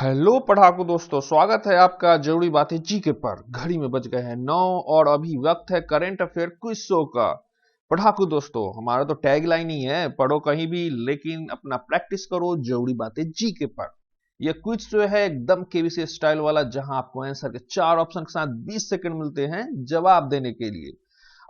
Hello पढ़ाकू दोस्तों, स्वागत है आपका जरूरी बातें जीके पर। घड़ी में बज गए हैं 9 और अभी वक्त है करंट अफेयर क्विज शो का। पढ़ाकू दोस्तों, हमारा तो टैग लाइन ही है, पढ़ो कहीं भी लेकिन अपना प्रैक्टिस करो जरूरी बातें जीके पर। यह क्विज शो है एकदम केबीसी स्टाइल वाला, जहां आपको आंसर के 4 ऑप्शन के साथ 20 सेकंड मिलते हैं जवाब देने के लिए।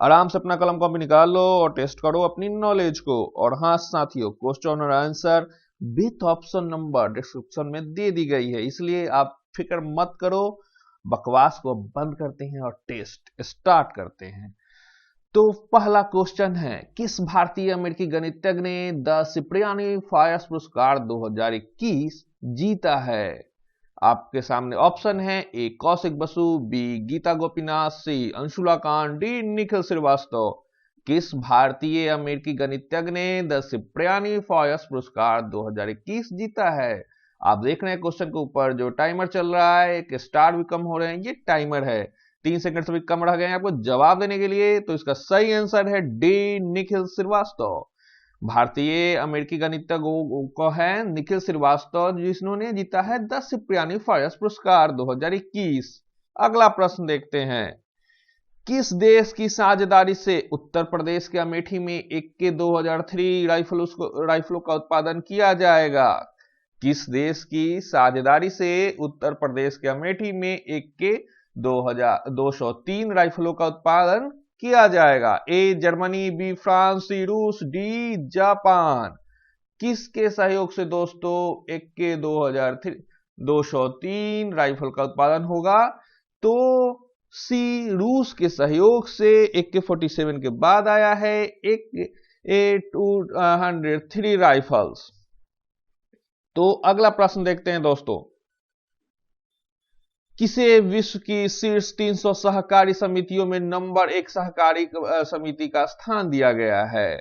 आराम से अपना कलम कॉपी निकाल लो और टेस्ट करो अपनी नॉलेज को। और हाँ साथियों, क्वेश्चन और answer with option number description में दे दी गई है, इसलिए आप फिक्र मत करो। बकवास को बंद करते हैं और टेस्ट स्टार्ट करते हैं। तो पहला क्वेश्चन है, किस भारतीय अमेरिकी गणितज्ञ ने द सिप्रियानी फायर्स पुरस्कार 2021 जीता है? आपके सामने ऑप्शन है, ए कौशिक बसु, बी गीता गोपीनाथ, सी अंशुला कांत, डी निखिल श्रीवास्तव। किस भारतीय अमेरिकी गणितज्ञ ने द सिप्रियानी फायर्स पुरस्कार 2021 जीता है? आप देख रहे हैं क्वेश्चन के ऊपर जो टाइमर चल रहा है, एक स्टार भी कम हो रहे हैं, ये टाइमर है। 3 सेकंड से भी कम रह गए हैं आपको जवाब देने के लिए। तो इसका सही आंसर है डी निखिल श्रीवास्तव। भारतीय अमेरिकी गणितज्ञ को है निखिल श्रीवास्तव, जिन्होंने जीता है द सिप्रियानी फायर्स पुरस्कार 2021। अगला प्रश्न देखते हैं, किस देश की साझेदारी से उत्तर प्रदेश के अमेठी में AK 2003 राइफलों का उत्पादन किया जाएगा? किस देश की साझेदारी से उत्तर प्रदेश के अमेठी में AK 203 राइफलों का उत्पादन किया जाएगा? ए जर्मनी, बी फ्रांस, सी रूस, डी जापान। किसके सहयोग से दोस्तों AK 203 राइफल का उत्पादन होगा? तो सी रूस के सहयोग से। AK-47 के बाद आया है AK-203 राइफल्स। तो अगला प्रश्न देखते हैं दोस्तों, किसे विश्व की शीर्ष 300 सहकारी समितियों में नंबर 1 सहकारी समिति का स्थान दिया गया है?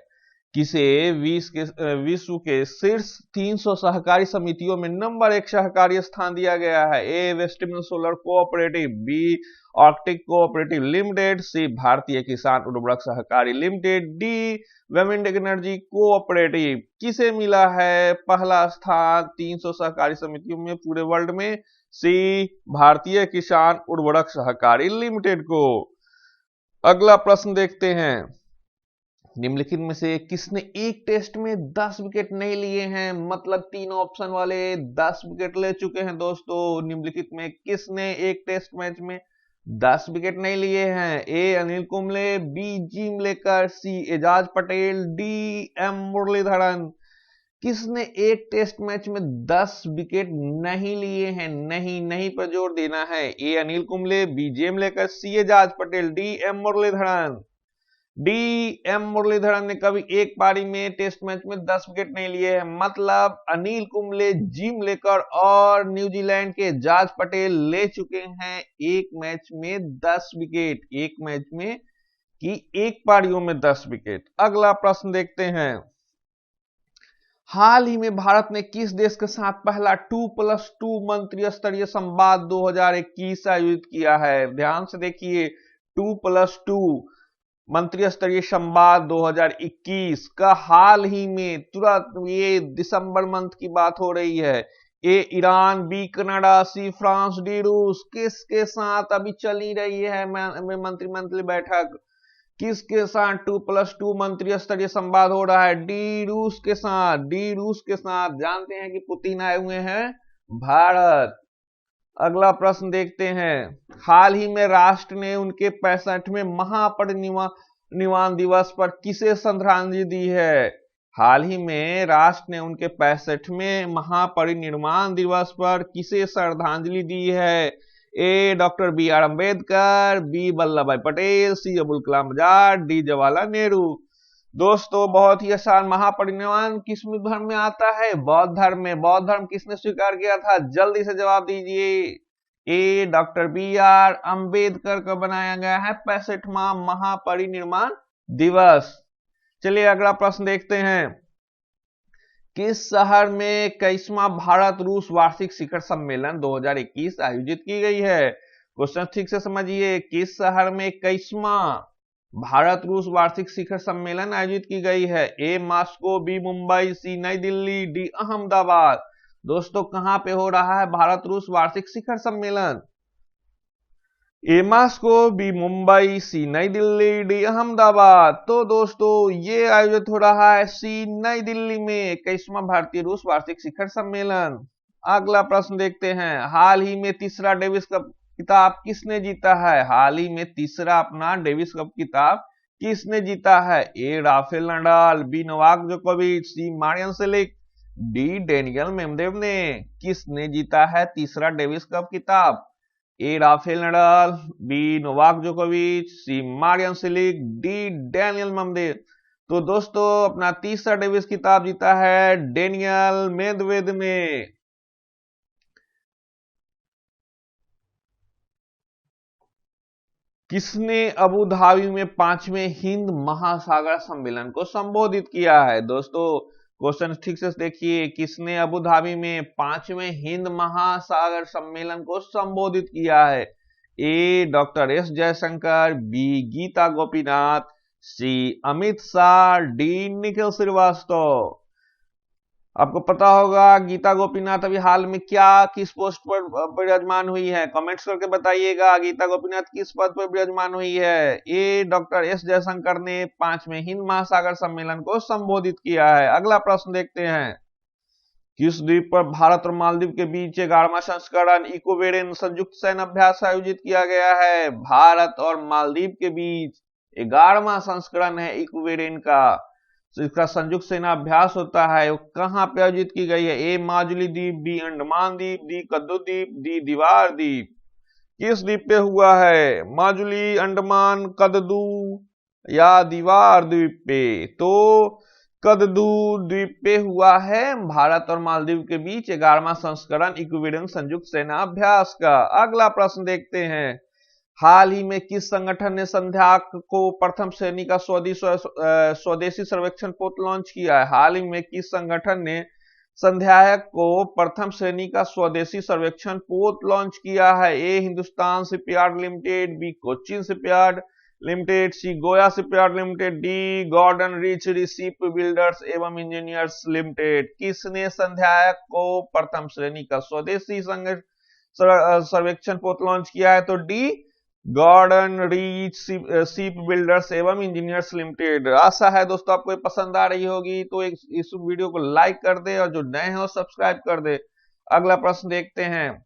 किसे विश्व के शीर्ष 300 सहकारी समितियों में नंबर 1 सहकारी स्थान दिया गया है? A Westmill solar cooperative, B Arctic cooperative limited, C Bharatiya Kisan Urvarak Sahkari limited, D Wemind energy cooperative. किसे मिला है पहला स्थान 300 सहकारी समितियों में पूरे वर्ल्ड में? सी भारतीय किसान उर्वरक सहकारी लिमिटेड को। अगला प्रश्न देखते हैं, निम्नलिखित में से किसने एक टेस्ट में 10 विकेट नहीं लिए हैं? मतलब तीनों ऑप्शन वाले 10 विकेट ले चुके हैं दोस्तों। निम्नलिखित में किसने एक टेस्ट मैच में 10 विकेट नहीं लिए हैं? A Anil Kumble, B Jim Laker, C Ajaz Patel, D M Muralidharan. किसने एक टेस्ट मैच में 10 विकेट नहीं लिए हैं? नहीं पर जोर देना है। A Anil Kumble, B Jim Laker, C Ajaz Patel, D M Muralidharan. D M Muralidharan ने कभी एक पारी में टेस्ट मैच में 10 विकेट नहीं लिए हैं। मतलब अनिल कुंबले, जिम लेकर और न्यूजीलैंड के एजाज पटेल ले चुके हैं एक मैच में 10 विकेट, एक मैच में कि एक पारियों में 10 विकेट। अगला प्रश्न देखते हैं, हाल ही में भारत ने किस देश के साथ पहला 2+2 मंत्रिय स्तरीय संवाद 2021 आयोजित किया है? ध्यान से देखिए, 2+2 मंत्रिय स्तरीय संवाद 2021 का हाल ही में तुरंत, ये दिसंबर मंथ की बात हो रही है। A Iran, B Canada, C France, D रूस। किसके साथ अभी चली रही है मंत्रिमंडलीय बैठक? किसके साथ 2+2 मंत्रिय स्तरीय संवाद हो रहा है? डी रूस के साथ। डी रूस के साथ। जानते हैं कि पुतिन आए हुए हैं भारत। अगला प्रश्न देखते हैं, हाल ही में राष्ट्र ने उनके 65वें महापरिनिर्वाण दिवस पर किसे श्रद्धांजलि दी है? हाल ही में राष्ट्र ने उनके 65वें महापरिनिर्वाण दिवस पर किसे श्रद्धांजलि दी है? A doctor BR Ambedkar, B Vallabh Bhai Patel, C Abul Kalam Azad, D Jawaharlal Nehru. दोस्तों बहुत ही आसान, महापरिनिर्वाण किस धर्म में आता है? बौद्ध धर्म में। बौद्ध धर्म किसने स्वीकार किया था? जल्दी से जवाब दीजिए। ए डॉक्टर BR अम्बेडकर का बनाया गया है 65वां महापरिनिर्वाण दिवस। चलिए अगला प्रश्न देखते हैं, किस शहर में 21वां भारत रूस वार्षिक शिखर सम्मेलन 2021 आयोजित की गई है? क्वेश्चन ठीक से समझिए, किस शहर में 21वां भारत रूस वार्षिक शिखर सम्मेलन आयोजित की गई है? ए मॉस्को, बी मुंबई, सी नई दिल्ली, डी अहमदाबाद। दोस्तों कहां पे हो रहा है भारत रूस वार्षिक शिखर सम्मेलन? ए मास्को, बी मुंबई, सी नई दिल्ली, डी अहमदाबाद। तो दोस्तों ये आयोजित हो रहा है सी नई दिल्ली में 21वां भारतीय रूस वार्षिक शिखर सम्मेलन। अगला प्रश्न देखते हैं, हाल ही में तीसरा डेविस कप खिताब किसने जीता है? हाल ही में तीसरा अपना डेविस कप खिताब किसने जीता है? A Rafael Nadal, B Novak जोकोविच, सी मारियन सिलिक, डी डेनियल मेमदेव ने। किसने जीता है तीसरा डेविस कप खिताब? A Rafael Nadal, B Novak जोकोविच, सी मारियन सिलिक, डी डेनियल मेमदेव। तो दोस्तों अपना तीसरा डेविस खिताब जीता है डेनियल मेदवेदेव ने। किसने अबू धाबी में 5वें हिंद महासागर सम्मेलन को संबोधित किया है? दोस्तों क्वेश्चन ठीक से देखिए, किसने अबू धाबी में 5वें हिंद महासागर सम्मेलन को संबोधित किया है? A doctor S Jaishankar, B Gita Gopinath, C Amit Shah, D Nikhil Srivastava. आपको पता होगा गीता गोपीनाथ अभी हाल में क्या किस पोस्ट पर विराजमान हुई है? कमेंट्स करके बताइएगा गीता गोपीनाथ किस पद पर विराजमान हुई है? ए डॉक्टर एस जयशंकर ने 5वें हिंद महासागर सम्मेलन को संबोधित किया है। अगला प्रश्न देखते हैं, किस द्वीप पर भारत और मालदीव के बीच 11वां संस्करण इक्वेरियन संयुक्त सैन्य अभ्यास आयोजित किया गया है? भारत और मालदीव के बीच 11वां संस्करण है इक्वेरियन का, इसका संयुक्त सेना अभ्यास होता है। वो कहां पे आयोजित की गई है? ए माजुली द्वीप, बी अंडमान द्वीप, डी कद्दू द्वीप, डी दीवार द्वीप। किस द्वीप पे हुआ है? माजुली, अंडमान, कद्दू या दीवार द्वीप पे? तो कद्दू द्वीप पे हुआ है भारत और मालदीव के बीच 11वां संस्करण इक्वेरियन संयुक्त सेना अभ्यास का। अगला प्रश्न देखते हैं, हाल ही में किस संगठन ने संध्याक को प्रथम श्रेणी का स्वदेशी सर्वेक्षण पोत लॉन्च किया है? हाल ही में किस संगठन ने संध्याक को प्रथम श्रेणी का स्वदेशी सर्वेक्षण पोत लॉन्च किया है? A Hindustan shipyard limited, B Cochin shipyard limited, C Goa shipyard limited, D Garden Reach ship builders एवं इंजीनियर्स लिमिटेड। किसने संध्याक को प्रथम श्रेणी का स्वदेशी सर्वेक्षण पोत लॉन्च किया है? तो डी गॉर्डन रीच शिप बिल्डर्स एवं इंजीनियर्स लिमिटेड। आशा है दोस्तों आपको पसंद आ रही होगी, तो इस वीडियो को लाइक कर दे और जो नए हैं सब्सक्राइब कर दे। अगला प्रश्न देखते हैं,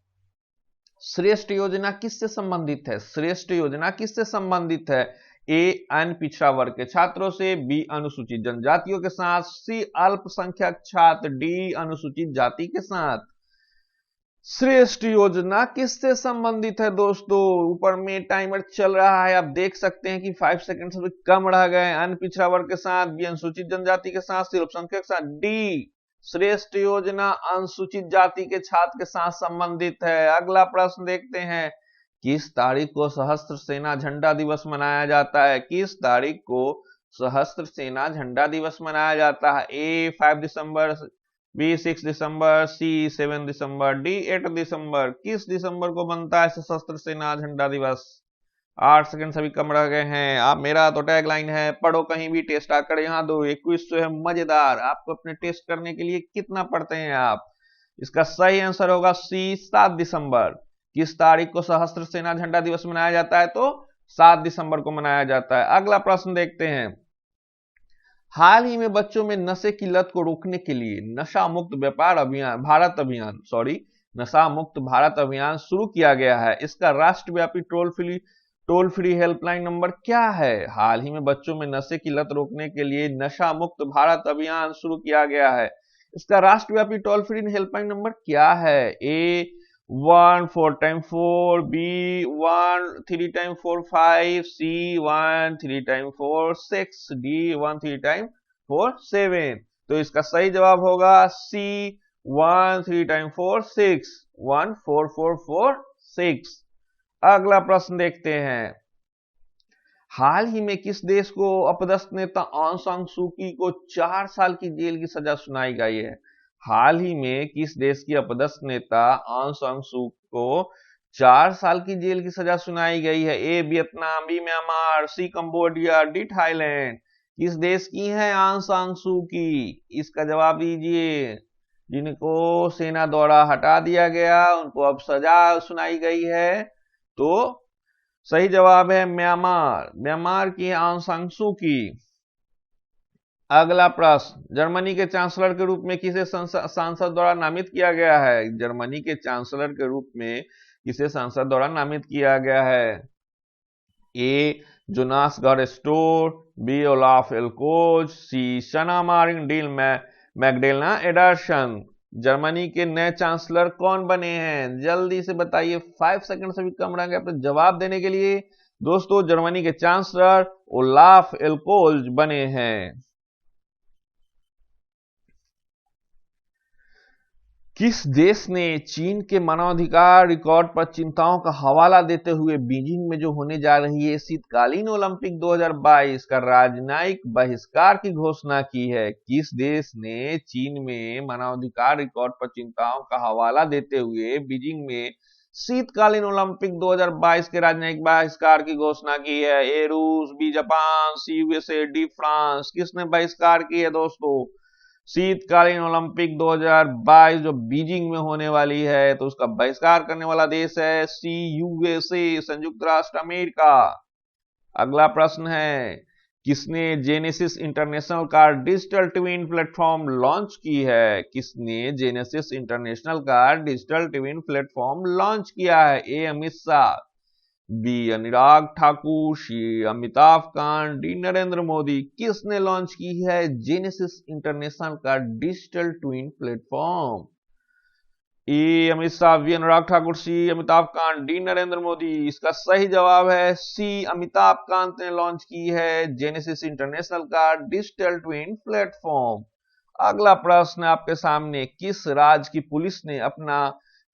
श्रेष्ठ योजना किससे संबंधित है? श्रेष्ठ योजना किससे संबंधित है? ए अन्य पिछड़ा वर्ग के छात्रों से, बी अनुसूचित जनजातियों के साथ, सी अल्पसंख्यक छात्र, डी अनुसूचित जाति के साथ। श्रेष्ठ योजना किससे संबंधित है? दोस्तों ऊपर में टाइमर चल रहा है, आप देख सकते हैं कि 5 सेकंड से भी कम रह गए। अन्य पिछड़ा वर्ग के साथ, बी अनुसूचित जनजाति के साथ, सी अल्पसंख्यक के साथ, डी श्रेष्ठ योजना अनुसूचित जाति के छात्र के साथ संबंधित है। अगला प्रश्न देखते हैं, किस तारीख को सशस्त्र सेना झंडा दिवस मनाया जाता है? किस तारीख को सशस्त्र सेना झंडा दिवस मनाया जाता है? ए 5 दिसंबर, बी 6 दिसंबर, सी 7 दिसंबर, डी 8 दिसंबर। किस दिसंबर को बनता है सशस्त्र सेना झंडा दिवस? 8 सेकंड सभी कम रह गए हैं। आप मेरा तो टैग लाइन है, पढ़ो कहीं भी टेस्ट आकर यहाँ दो। एक क्विज तो है मजेदार, आपको अपने टेस्ट करने के लिए कितना पढ़ते हैं आप? इसका सही आंसर होगा सी 7 दिसंबर। किस तारीख को सशस्त्र सेना झंडा दिवस मनाया जाता है? तो 7 दिसंबर को मनाया जाता है। अगला प्रश्न देखते हैं, हाल ही में बच्चों में नशे की लत को रोकने के लिए नशा मुक्त भारत अभियान शुरू किया गया है। इसका राष्ट्रव्यापी टोल फ्री हेल्पलाइन नंबर क्या है? हाल ही में बच्चों में नशे की लत रोकने के लिए नशा मुक्त भारत अभियान शुरू किया गया है। इसका राष्ट्रव्यापी टोल फ्री हेल्पलाइन नंबर क्या है? ए 1 4 टाइम 4, बी 1 3 टाइम 4 5, सी 1 3 टाइम 4 6, डी 1 3 टाइम 4 7। तो इसका सही जवाब होगा सी 1 3 टाइम 4 6, 1 4 4 4 6। अगला प्रश्न देखते हैं, हाल ही में किस देश को अपदस्थ नेता ऑन सांग सू की को 4 साल की जेल की सजा सुनाई गई है? हाल ही में किस देश की अपदस्थ नेता ऑन सांग सू को 4 साल की जेल की सजा सुनाई गई है? ए वियतनाम, बी म्यांमार, सी कंबोडिया, डी थाईलैंड। किस देश की है ऑन सांग सू की? इसका जवाब दीजिए। जिनको सेना द्वारा हटा दिया गया, उनको अब सजा सुनाई गई है। तो सही जवाब है म्यांमार, म्यांमार की आंग सान सू की। अगला प्रश्न, जर्मनी के चांसलर के रूप में किसे सांसद द्वारा नामित किया गया है? जर्मनी के चांसलर के रूप में किसे संसद द्वारा नामित किया गया है? ए जोनास गार स्टोर, बी ओलाफ एल्कोज, सी शना मारिन डील मैगडेलना एडरसन। जर्मनी के नए चांसलर कौन बने हैं? जल्दी से बताइए, 5 सेकंड से भी कम रहेंगे अपने जवाब देने के लिए। दोस्तों, जर्मनी के चांसलर ओलाफ एल्कोज बने हैं। किस देश ने चीन के मानवाधिकार रिकॉर्ड पर चिंताओं का हवाला देते हुए बीजिंग में जो होने जा रही है शीतकालीन ओलंपिक 2022 का राजनयिक बहिष्कार की घोषणा की है? किस देश ने चीन में मानवाधिकार रिकॉर्ड पर चिंताओं का हवाला देते हुए बीजिंग में शीतकालीन ओलंपिक 2022 के राजनयिक बहिष्कार की घोषणा की है? ए रूस, B Japan, C USA, D France. किसने बहिष्कार की है दोस्तों शीतकालीन ओलंपिक 2022 जो बीजिंग में होने वाली है? तो उसका बहिष्कार करने वाला देश है सी यूएसए, संयुक्त राष्ट्र अमेरिका। अगला प्रश्न है, किसने जेनेसिस इंटरनेशनल का डिजिटल ट्विन प्लेटफॉर्म लॉन्च की है? किसने जेनेसिस इंटरनेशनल का डिजिटल ट्विन प्लेटफॉर्म लॉन्च किया है? ए अमित शाह, बी अनुराग ठाकुर, सी अमिताभ कांत, डी नरेंद्र मोदी। किसने लॉन्च की है जेनेसिस इंटरनेशनल का डिजिटल ट्विन प्लेटफॉर्म? ए अमित शाह, बी अनुराग ठाकुर, सी अमिताभ कांत, डी नरेंद्र मोदी। इसका सही जवाब है सी अमिताभ कांत ने लॉन्च की है जेनेसिस इंटरनेशनल का डिजिटल ट्विन प्लेटफॉर्म। अगला प्रश्न आपके सामने, किस राज्य की पुलिस ने अपना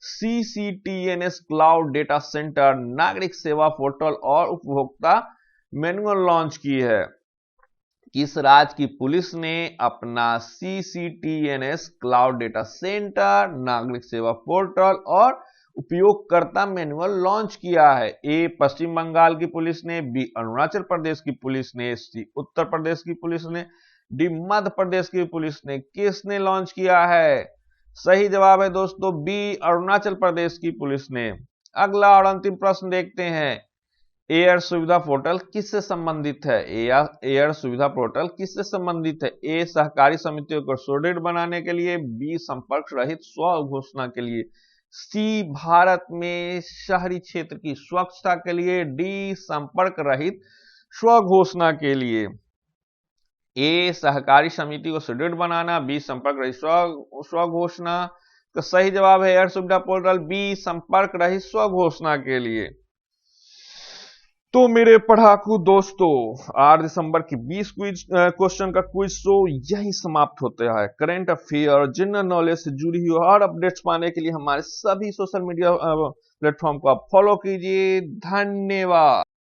CCTNS क्लाउड डेटा सेंटर, नागरिक सेवा पोर्टल और उपभोक्ता मैनुअल लॉन्च की है? किस राज्य की पुलिस ने अपना CCTNS क्लाउड डेटा सेंटर, नागरिक सेवा पोर्टल और उपयोगकर्ता मैनुअल लॉन्च किया है? ए पश्चिम बंगाल की पुलिस ने, बी अरुणाचल प्रदेश की पुलिस ने, सी उत्तर प्रदेश की पुलिस ने, डी मध्य प्रदेश की पुलिस ने। किसने लॉन्च किया है? सही जवाब है दोस्तों बी अरुणाचल प्रदेश की पुलिस ने। अगला और अंतिम प्रश्न देखते हैं, एयर सुविधा पोर्टल किससे संबंधित है? एयर सुविधा पोर्टल किससे संबंधित है? ए सहकारी समितियों को सुदृढ़ बनाने के लिए, बी संपर्क रहित स्व घोषणा के लिए, सी भारत में शहरी क्षेत्र की स्वच्छता के लिए, डी संपर्क रहित स्व घोषणा के लिए। ए सहकारी समिति को सुदृढ़ बनाना, बी संपर्क रहित स्व घोषणा। तो सही जवाब है एयर सुविधा पोर्टल बी संपर्क रहित स्व घोषणा के लिए। तो मेरे पढ़ाकू दोस्तों, 8 दिसंबर की 20 क्वेश्चन का क्विज शो यही समाप्त होता है। करंट अफेयर, जनरल नॉलेज से जुड़ी हुई हर अपडेट्स पाने के लिए हमारे सभी सोशल मीडिया प्लेटफॉर्म को आप फॉलो कीजिए। धन्यवाद।